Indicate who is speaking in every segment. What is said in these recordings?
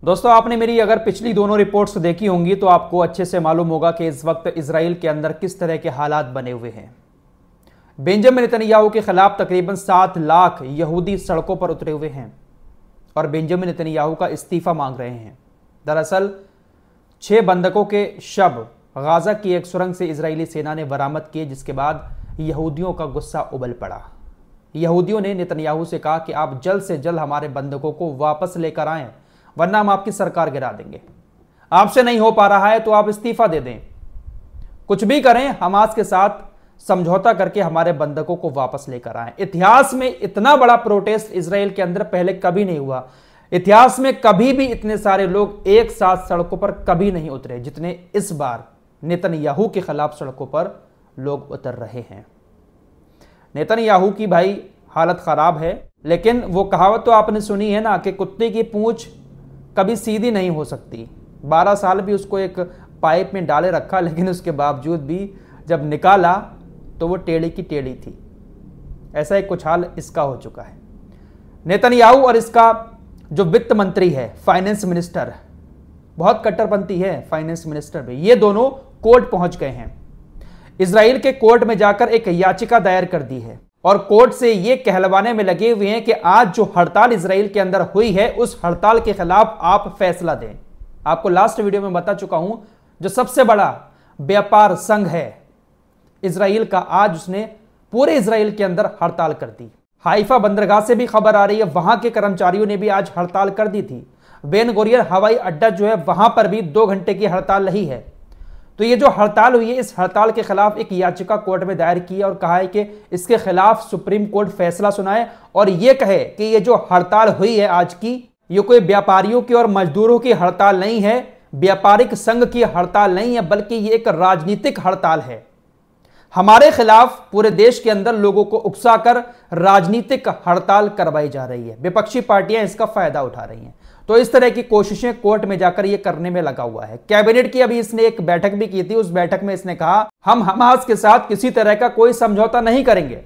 Speaker 1: दोस्तों, आपने मेरी अगर पिछली दोनों रिपोर्ट्स देखी होंगी तो आपको अच्छे से मालूम होगा कि इस वक्त इजराइल के अंदर किस तरह के हालात बने हुए हैं। बेंजामिन नेतन्याहू के खिलाफ तकरीबन 7 लाख यहूदी सड़कों पर उतरे हुए हैं और बेंजामिन नेतन्याहू का इस्तीफा मांग रहे हैं। दरअसल 6 बंधकों के शव गाजा की एक सुरंग से इजरायली सेना ने बरामद किए, जिसके बाद यहूदियों का गुस्सा उबल पड़ा। यहूदियों ने नेतन्याहू से कहा कि आप जल्द से जल्द हमारे बंधकों को वापस लेकर आएं, वरना हम आपकी सरकार गिरा देंगे। आपसे नहीं हो पा रहा है तो आप इस्तीफा दे दें, कुछ भी करें, हमास के साथ समझौता करके हमारे बंधकों को वापस लेकर आएं। इतिहास में इतना बड़ा प्रोटेस्ट इजराइल के अंदर पहले कभी नहीं हुआ। इतिहास में कभी भी इतने सारे लोग एक साथ सड़कों पर कभी नहीं उतरे जितने इस बार नेतन्याहू के खिलाफ सड़कों पर लोग उतर रहे हैं। नेतन्याहू की भाई हालत खराब है, लेकिन वो कहावत तो आपने सुनी है ना कि कुत्ते की पूंछ कभी सीधी नहीं हो सकती। 12 साल भी उसको एक पाइप में डाले रखा, लेकिन उसके बावजूद भी जब निकाला तो वो टेढ़ी की टेढ़ी थी। ऐसा ही कुछ हाल इसका हो चुका है। नेतन्याहू और इसका जो वित्त मंत्री है, फाइनेंस मिनिस्टर, बहुत कट्टरपंथी है फाइनेंस मिनिस्टर भी, ये दोनों कोर्ट पहुंच गए हैं। इजराइल के कोर्ट में जाकर एक याचिका दायर कर दी है और कोर्ट से ये कहलवाने में लगे हुए हैं कि आज जो हड़ताल इजराइल के अंदर हुई है उस हड़ताल के खिलाफ आप फैसला दें। आपको लास्ट वीडियो में बता चुका हूं, जो सबसे बड़ा व्यापार संघ है इजराइल का, आज उसने पूरे इजराइल के अंदर हड़ताल कर दी। हाइफा बंदरगाह से भी खबर आ रही है, वहां के कर्मचारियों ने भी आज हड़ताल कर दी थी। बेन गुरियन हवाई अड्डा जो है वहां पर भी 2 घंटे की हड़ताल रही है। तो ये जो हड़ताल हुई है, इस हड़ताल के खिलाफ एक याचिका कोर्ट में दायर की है और कहा है कि इसके खिलाफ सुप्रीम कोर्ट फैसला सुनाए और ये कहे कि ये जो हड़ताल हुई है आज की, ये कोई व्यापारियों की और मजदूरों की हड़ताल नहीं है, व्यापारिक संघ की हड़ताल नहीं है, बल्कि ये एक राजनीतिक हड़ताल है। हमारे खिलाफ पूरे देश के अंदर लोगों को उकसाकर राजनीतिक हड़ताल करवाई जा रही है। विपक्षी पार्टियां इसका फायदा उठा रही हैं। तो इस तरह की कोशिशें कोर्ट में जाकर ये करने में लगा हुआ है। कैबिनेट की अभी इसने एक बैठक भी की थी, उस बैठक में इसने कहा हम हमास के साथ किसी तरह का कोई समझौता नहीं करेंगे,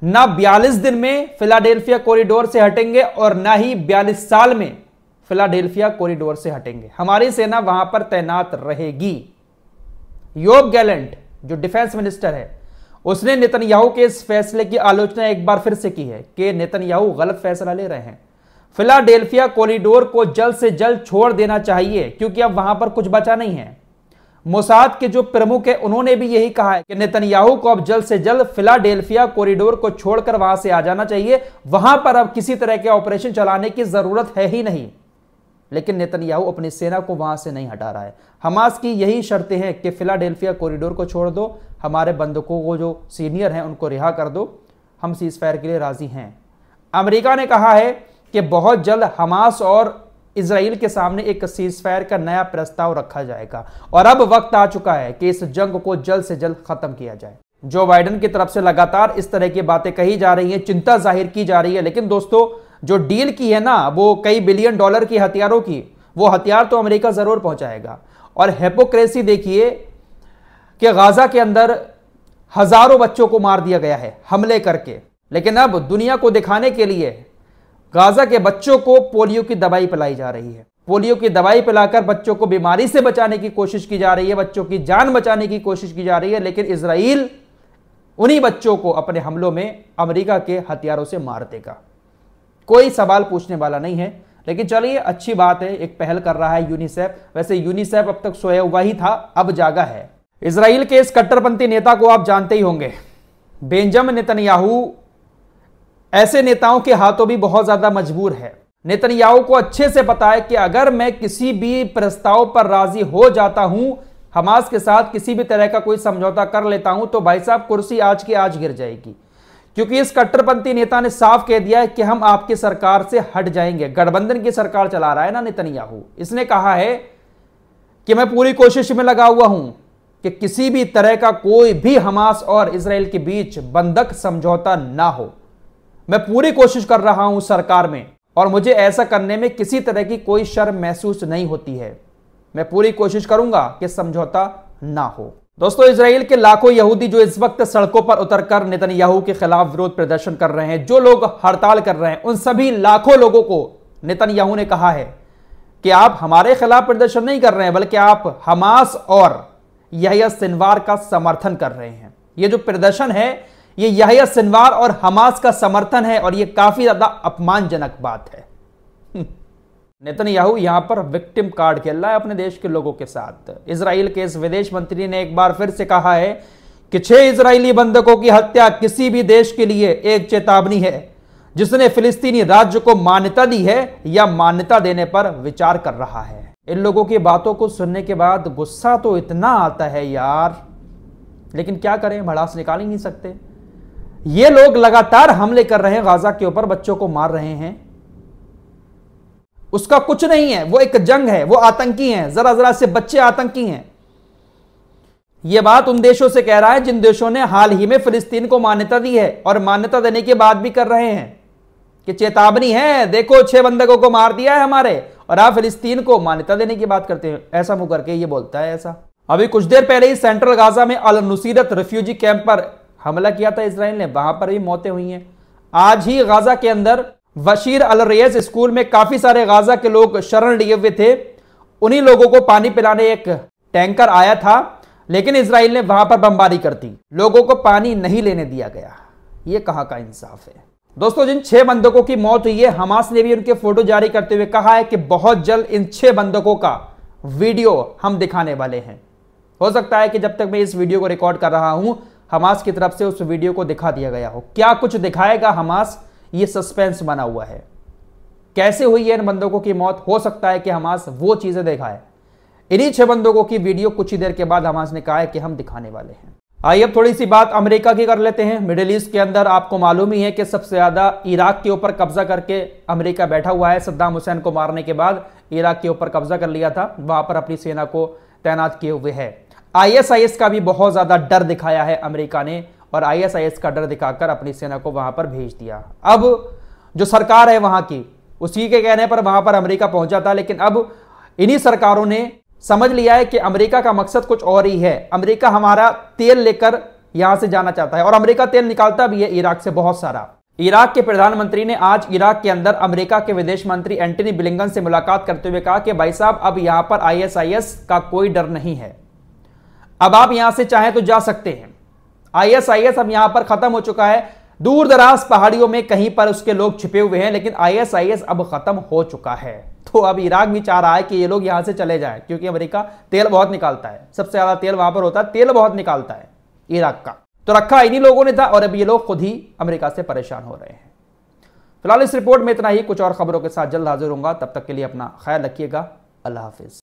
Speaker 1: ना 42 दिन में फिलाडेल्फिया कॉरिडोर से हटेंगे और ना ही 42 साल में फिलाडेल्फिया कॉरिडोर से हटेंगे। हमारी सेना वहां पर तैनात रहेगी। योब गैलेंट जो डिफेंस मिनिस्टर है, उसने नेतन्याहू के इस फैसले की आलोचना एक बार फिर से की है कि नेतन्याहू गलत फैसला ले रहे हैं। फिलाडेल्फिया कॉरिडोर को जल्द से जल्द छोड़ देना चाहिए क्योंकि अब वहां पर कुछ बचा नहीं है। मोसाद के जो प्रमुख है उन्होंने भी यही कहा है कि नेतन्याहू को अब जल्द से जल्द फिलाडेल्फिया कॉरिडोर को छोड़कर वहां से आ जाना चाहिए। वहां पर अब किसी तरह के ऑपरेशन चलाने की जरूरत है ही नहीं। लेकिन नेतन्याहू अपनी सेना को वहां से नहीं हटा रहा है। हमास की यही शर्तें हैं कि फिलाडेल्फिया कॉरिडोर को छोड़ दो, हमारे बंधकों को जो सीनियर हैं उनको रिहा कर दो, हम सीजफायर के लिए राजी हैं। अमेरिका ने कहा है कि बहुत जल्द हमास और इजराइल के सामने एक सीजफायर का नया प्रस्ताव रखा जाएगा और अब वक्त आ चुका है कि इस जंग को जल्द से जल्द खत्म किया जाए। जो बाइडेन की तरफ से लगातार इस तरह की बातें कही जा रही हैं, चिंता जाहिर की जा रही है, लेकिन दोस्तों जो डील की है ना, वो कई बिलियन डॉलर की हथियारों की, वो हथियार तो अमेरिका जरूर पहुंचाएगा। और हिपोक्रेसी देखिए कि गाजा के अंदर हजारों बच्चों को मार दिया गया है हमले करके, लेकिन अब दुनिया को दिखाने के लिए गाजा के बच्चों को पोलियो की दवाई पिलाई जा रही है। पोलियो की दवाई पिलाकर बच्चों को बीमारी से बचाने की कोशिश की जा रही है, बच्चों की जान बचाने की कोशिश की जा रही है, लेकिन इजराइल उन्हीं बच्चों को अपने हमलों में अमेरिका के हथियारों से मार देगा। कोई सवाल पूछने वाला नहीं है। लेकिन चलिए, अच्छी बात है, एक पहल कर रहा है यूनिसेफ। वैसे यूनिसेफ अब तक सोया हुआ ही था, अब जागा है। इजराइल के इस कट्टरपंथी नेता को आप जानते ही होंगे, बेंजामिन नेतन्याहू ऐसे नेताओं के हाथों भी बहुत ज्यादा मजबूर है। नेतन्याहू को अच्छे से पता है कि अगर मैं किसी भी प्रस्ताव पर राजी हो जाता हूं, हमास के साथ किसी भी तरह का कोई समझौता कर लेता हूं, तो भाई साहब कुर्सी आज की आज गिर जाएगी। क्योंकि इस कट्टरपंथी नेता ने साफ कह दिया है कि हम आपकी सरकार से हट जाएंगे। गठबंधन की सरकार चला रहा है ना नेतन्याहू, इसने कहा है कि मैं पूरी कोशिश में लगा हुआ हूं कि किसी भी तरह का कोई भी हमास और इजराइल के बीच बंधक समझौता ना हो। मैं पूरी कोशिश कर रहा हूं सरकार में और मुझे ऐसा करने में किसी तरह की कोई शर्म महसूस नहीं होती है। मैं पूरी कोशिश करूंगा कि समझौता ना हो। दोस्तों, इजराइल के लाखों यहूदी जो इस वक्त सड़कों पर उतरकर नेतन्याहू के खिलाफ विरोध प्रदर्शन कर रहे हैं, जो लोग हड़ताल कर रहे हैं, उन सभी लाखों लोगों को नेतन्याहू ने कहा है कि आप हमारे खिलाफ प्रदर्शन नहीं कर रहे हैं, बल्कि आप हमास और यहया सिनवार का समर्थन कर रहे हैं। ये जो प्रदर्शन है ये यहया सिनवार और हमास का समर्थन है और ये काफी ज्यादा अपमानजनक बात है। नेतन्याहू यहां पर विक्टिम कार्ड खेल रहा है अपने देश के लोगों के साथ। इजराइल के इस विदेश मंत्री ने एक बार फिर से कहा है कि 6 इजरायली बंधकों की हत्या किसी भी देश के लिए एक चेतावनी है जिसने फिलिस्तीनी राज्य को मान्यता दी है या मान्यता देने पर विचार कर रहा है। इन लोगों की बातों को सुनने के बाद गुस्सा तो इतना आता है यार, लेकिन क्या करें, भड़ास निकाल ही नहीं सकते। ये लोग लगातार हमले कर रहे हैं गाजा के ऊपर, बच्चों को मार रहे हैं। उसका कुछ नहीं है, वो एक जंग है, वो आतंकी हैं, जरा जरा से बच्चे आतंकी हैं। यह बात उन देशों से कह रहा है जिन देशों ने हाल ही में फिलिस्तीन को मान्यता दी है और मान्यता देने के बाद भी कर रहे हैं कि चेतावनी है, देखो 6 बंधकों को मार दिया है हमारे, और आप फिलिस्तीन को मान्यता देने की बात करते हैं। ऐसा मुंह करके ये बोलता है ऐसा। अभी कुछ देर पहले ही सेंट्रल गाजा में अल नुसीरत रिफ्यूजी कैंप पर हमला किया था इसराइल ने, वहां पर भी मौतें हुई हैं। आज ही गाजा के अंदर बशीर अल रईस स्कूल में काफी सारे गाजा के लोग शरण लिए हुए थे। उन्हीं लोगों को पानी पिलाने एक टैंकर आया था, लेकिन इजराइल ने वहां पर बमबारी कर दी, लोगों को पानी नहीं लेने दिया गया। यह कहां का इंसाफ है दोस्तों। जिन 6 बंधकों की मौत हुई है, हमास ने भी उनके फोटो जारी करते हुए कहा है कि बहुत जल्द इन 6 बंधकों का वीडियो हम दिखाने वाले हैं। हो सकता है कि जब तक मैं इस वीडियो को रिकॉर्ड कर रहा हूं हमास की तरफ से उस वीडियो को दिखा दिया गया हो। क्या कुछ दिखाएगा हमास, ये सस्पेंस बना हुआ है। कैसे हुई है इन बंधकों की मौत, हो सकता है कि हमास वो चीजें दिखाए। इन्हीं 6 बंधकों की वीडियो कुछ ही देर के बाद हमास ने कहा है कि हम दिखाने वाले हैं। आइए अब थोड़ी सी बात अमेरिका की कर लेते हैं। मिडिल ईस्ट के अंदर आपको मालूम ही है कि सबसे ज्यादा इराक के ऊपर कब्जा करके अमेरिका बैठा हुआ है। सद्दाम हुसैन को मारने के बाद इराक के ऊपर कब्जा कर लिया था, वहां पर अपनी सेना को तैनात किए हुए है। ISIS का भी बहुत ज्यादा डर दिखाया है अमेरिका ने, और ISIS का डर दिखाकर अपनी सेना को वहां पर भेज दिया। अब जो सरकार है वहां की, उसी के कहने पर वहां पर अमेरिका पहुंचा था, लेकिन अब इन्हीं सरकारों ने समझ लिया है कि अमेरिका का मकसद कुछ और ही है। अमेरिका हमारा तेल लेकर यहां से जाना चाहता है, और अमेरिका तेल निकालता भी है इराक से बहुत सारा। इराक के प्रधानमंत्री ने आज इराक के अंदर अमेरिका के विदेश मंत्री एंटनी ब्लिंकन से मुलाकात करते हुए कहा कि भाई साहब, अब यहां पर ISIS का कोई डर नहीं है, अब आप यहां से चाहें तो जा सकते हैं। ISIS अब यहां पर खत्म हो चुका है। दूर दराज पहाड़ियों में कहीं पर उसके लोग छिपे हुए हैं, लेकिन ISIS अब खत्म हो चुका है। तो अब इराक भी चाह रहा है कि ये लोग यहां से चले जाएं, क्योंकि अमेरिका तेल बहुत निकालता है, सबसे ज्यादा तेल वहां पर होता है, तेल बहुत निकालता है इराक का। तो रखा इन्हीं लोगों ने था, और अब ये लोग खुद ही अमेरिका से परेशान हो रहे हैं। फिलहाल इस रिपोर्ट में इतना ही। कुछ और खबरों के साथ जल्द हाजिर होऊंगा, तब तक के लिए अपना ख्याल रखिएगा। अल्लाह हाफिज।